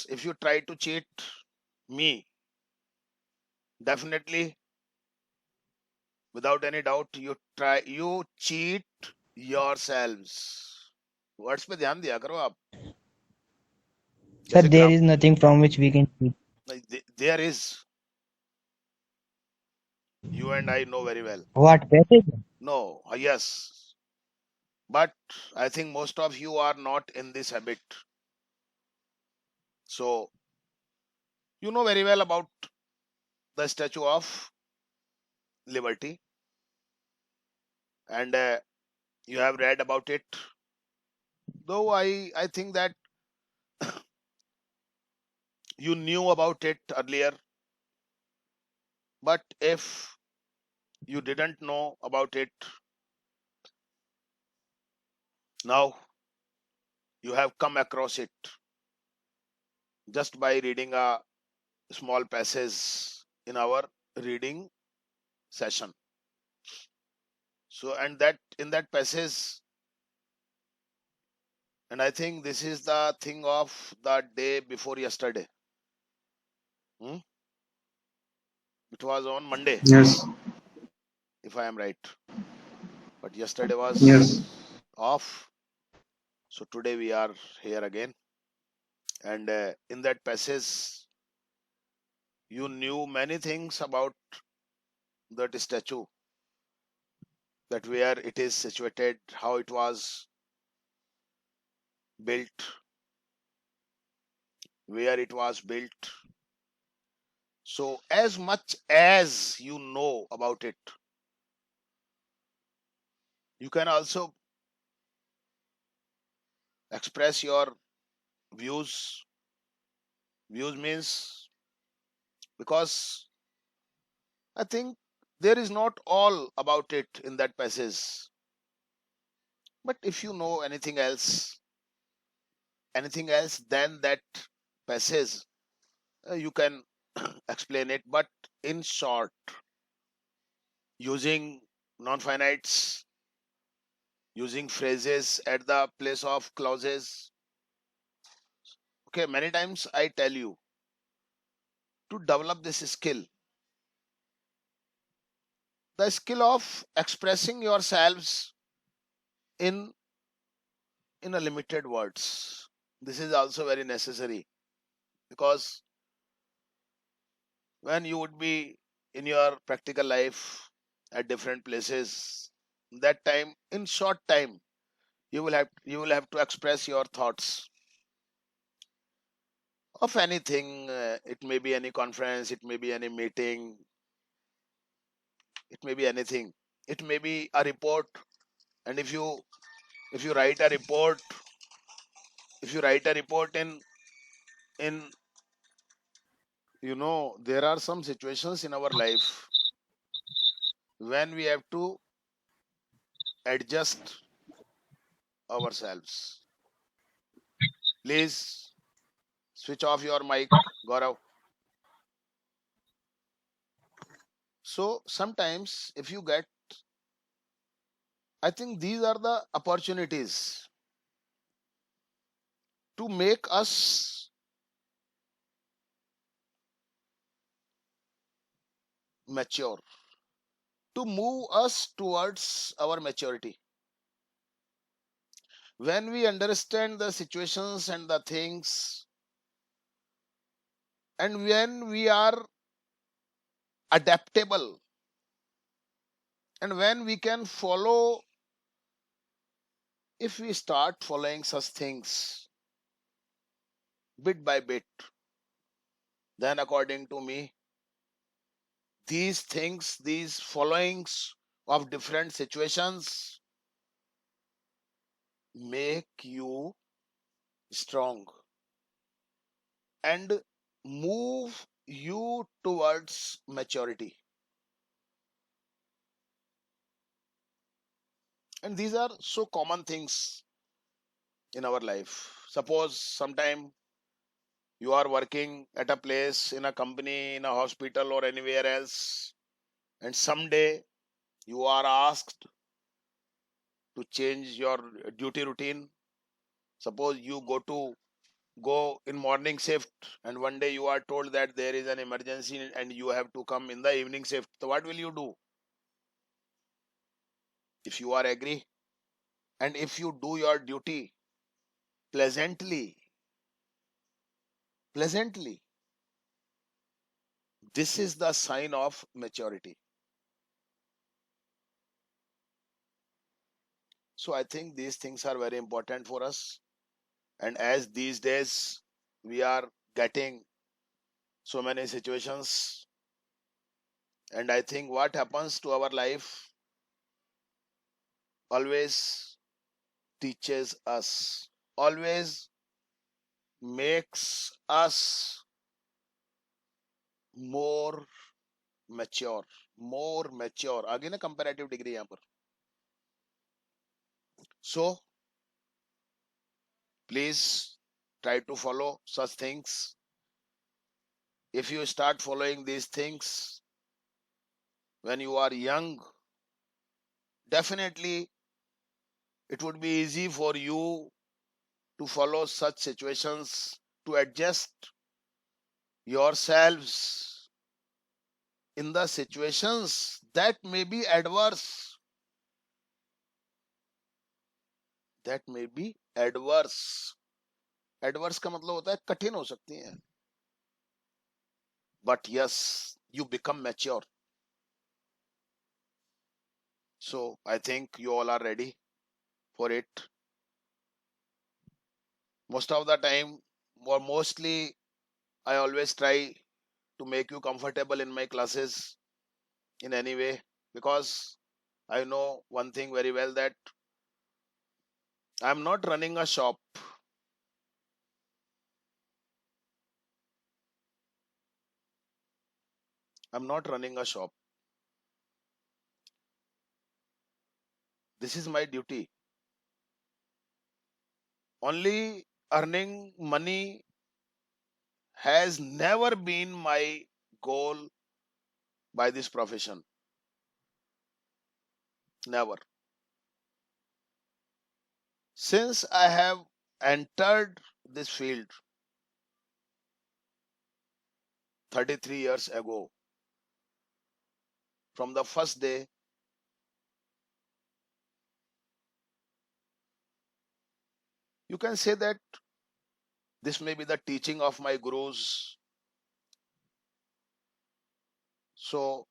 if you try to cheat me, definitely, without any doubt, you cheat yourselves. Words पे ध्यान दिया करो आप. Sir, जैसे there is nothing from which we can cheat. there is, you and I know very well. What passage? No, yes, but I think most of you are not in this habit. So you know very well about the Statue of Liberty, and you have read about it. Though I think that you knew about it earlier, but if you didn't know about it, now you have come across it just by reading a small passage in our reading session. So, and that in that passage, and I think this is the thing of the day before yesterday. Hmm? It was on Monday, Yes. if I am right. But yesterday Yes. was off. So today we are here again. And in that passage, you knew many things about that statue, that where it is situated, how it was built, where it was built. So, as much as you know about it, you can also express your views. Views means, because I think there is not all about it in that passage. But if you know anything else than that passage, you can explain it. But in short, using non-finites, using phrases at the place of clauses. Okay, many times I tell you to develop this skill, the skill of expressing yourselves in a limited words. This is also very necessary, because when you would be in your practical life at different places, that time, in short time, you will have to express your thoughts of anything. It may be any conference, it may be any meeting, it may be anything, it may be a report. And if you write a report, if you write a report in there are some situations in our life when we have to adjust ourselves. Please switch off your mic, Gaurav. So sometimes if you get, I think these are the opportunities to make us mature, to move us towards our maturity. When we understand the situations and the things, and when we are adaptable, and when we can follow, if we start following such things bit by bit, then according to me, these things, these followings of different situations make you strong and move you towards maturity. And these are so common things in our life. Suppose sometime you are working at a place, in a company, in a hospital, or anywhere else, and someday you are asked to change your duty routine. Suppose you go to go in morning shift and one day you are told that there is an emergency and you have to come in the evening shift, so what will you do? If you are agree and if you do your duty pleasantly, this is the sign of maturity. So I think these things are very important for us. And as these days we are getting so many situations, and I think what happens to our life always teaches us, always makes us more mature, more mature. Again, a comparative degree यहाँ पर. So please try to follow such things. If you start following these things when you are young, definitely it would be easy for you to follow such situations, to adjust yourselves in the situations that may be adverse, that may be adverse. Adverse का मतलब होता है कठिन हो सकती हैं, but yes, you become mature. So I think you all are ready for it. Most of the time, or mostly, I always try to make you comfortable in my classes in any way, because I know one thing very well, that I'm not running a shop. I'm not running a shop. This is my duty. Only earning money has never been my goal by this profession. Never. Since I have entered this field 33 years ago, from the first day, you can say that this may be the teaching of my gurus. So,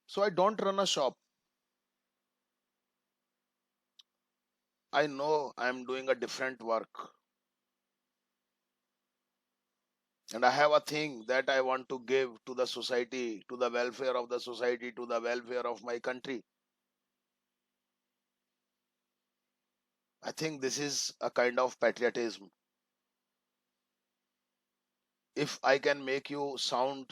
so I don't run a shop. I know I am doing a different work. And I have a thing that I want to give to the society, to the welfare of the society, to the welfare of my country. I think this is a kind of patriotism. If I can make you sound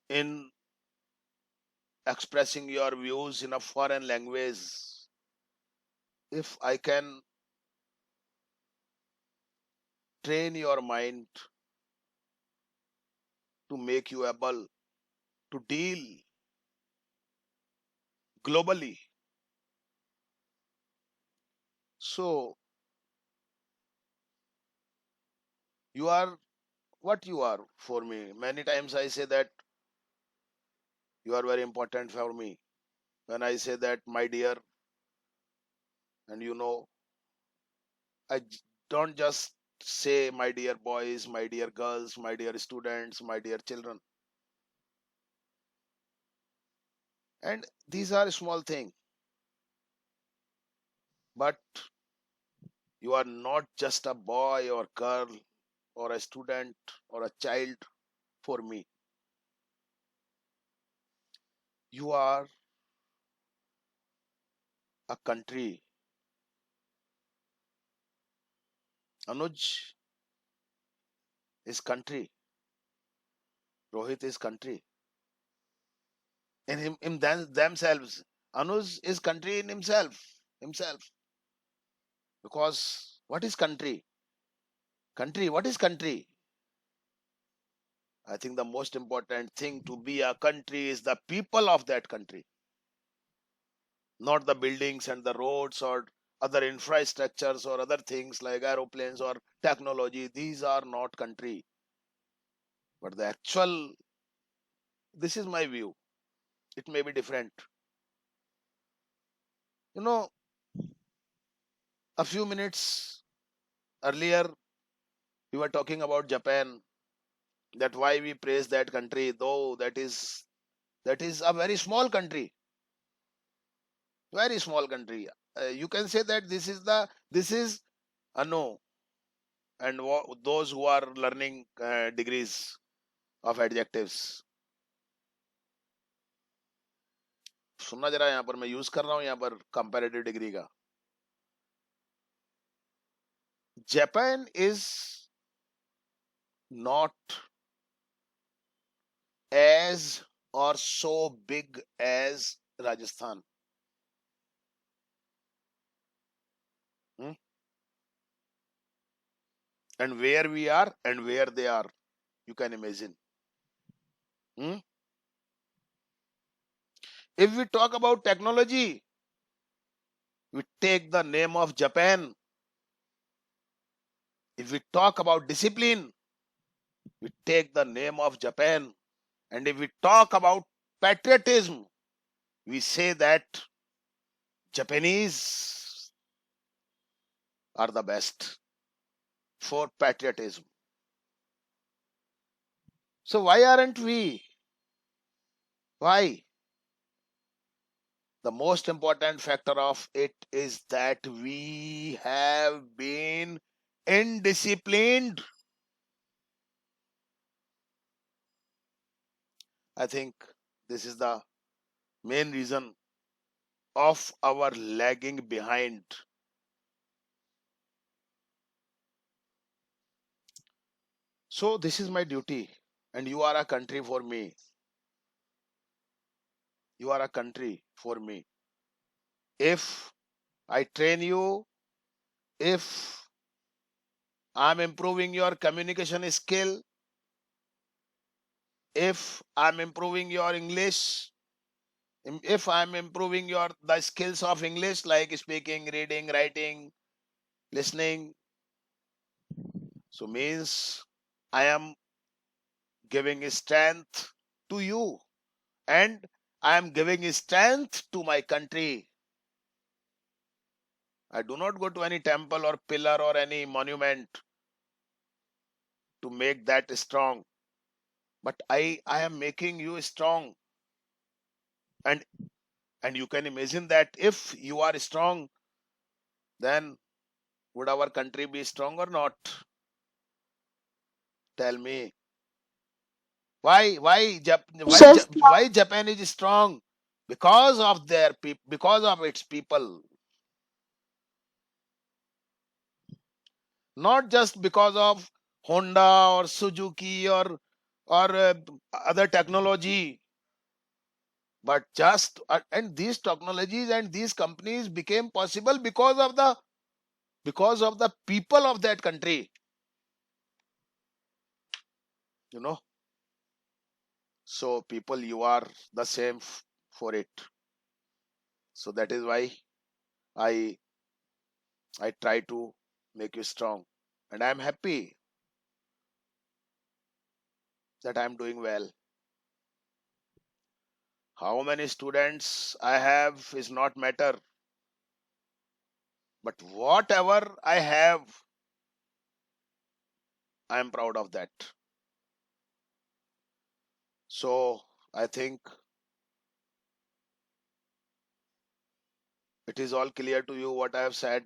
in expressing your views in a foreign language, if I can train your mind to make you able to deal globally, so you are what you are for me. Many times I say that you are very important for me. When I say that, my dear, and I don't just say my dear boys, my dear girls, my dear students, my dear children. And these are small things, but you are not just a boy or girl or a student or a child for me. You are a country. Anuj is country. Rohit is country. In themselves. Anuj is country in himself. Himself. Because what is country? Country, what is country? I think the most important thing to be a country is the people of that country. not the buildings and the roads or other infrastructures or other things like aeroplanes or technology. These are not country. But the actual, this is my view. It may be different. You know, a few minutes earlier, we were talking about Japan, that why we praise that country, though that is a very small country, very small country. You can say that this is a no, and those who are learning degrees of adjectives, सुनना जरा, यहाँ पर मैं use कर रहा हूँ यहाँ पर कंपैरेटिव डिग्री का. Japan is not as or so big as Rajasthan. Hmm? And where we are and where they are, you can imagine. Hmm? If we talk about technology, we take the name of Japan. If we talk about discipline, we take the name of Japan. And if we talk about patriotism, we say that Japanese are the best for patriotism. So why aren't we? Why? The most important factor of it is that we have been indisciplined. I think this is the main reason of our lagging behind. So this is my duty, and you are a country for me. You are a country for me. If I train you, if I'm improving your communication skill, if I'm improving your English, if I'm improving the skills of English like speaking, reading, writing, listening, so means I am giving strength to you, and I am giving strength to my country. I do not go to any temple or pillar or any monument to make that strong, but I am making you strong. And you can imagine that if you are strong, then would our country be strong or not? Tell me. Why Japan is strong? Because of because of its people, not just because of Honda or Suzuki or other technology, but just and these technologies and these companies became possible because of the people of that country. You know, so people, you are the same for it. So that is why I I try to make you strong, and I am happy that I am doing well. How many students I have is not matter, but whatever I have, I am proud of that. So I think it is all clear to you what I have said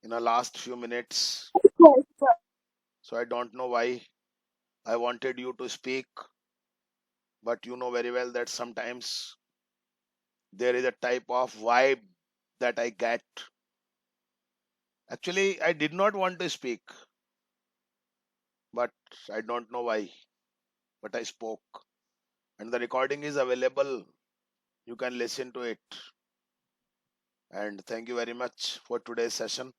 in the last few minutes. So I don't know why I wanted you to speak, but you know very well that sometimes there is a type of vibe that I get. Actually, I did not want to speak, but I don't know why, but I spoke. And the recording is available. You can listen to it. And thank you very much for today's session.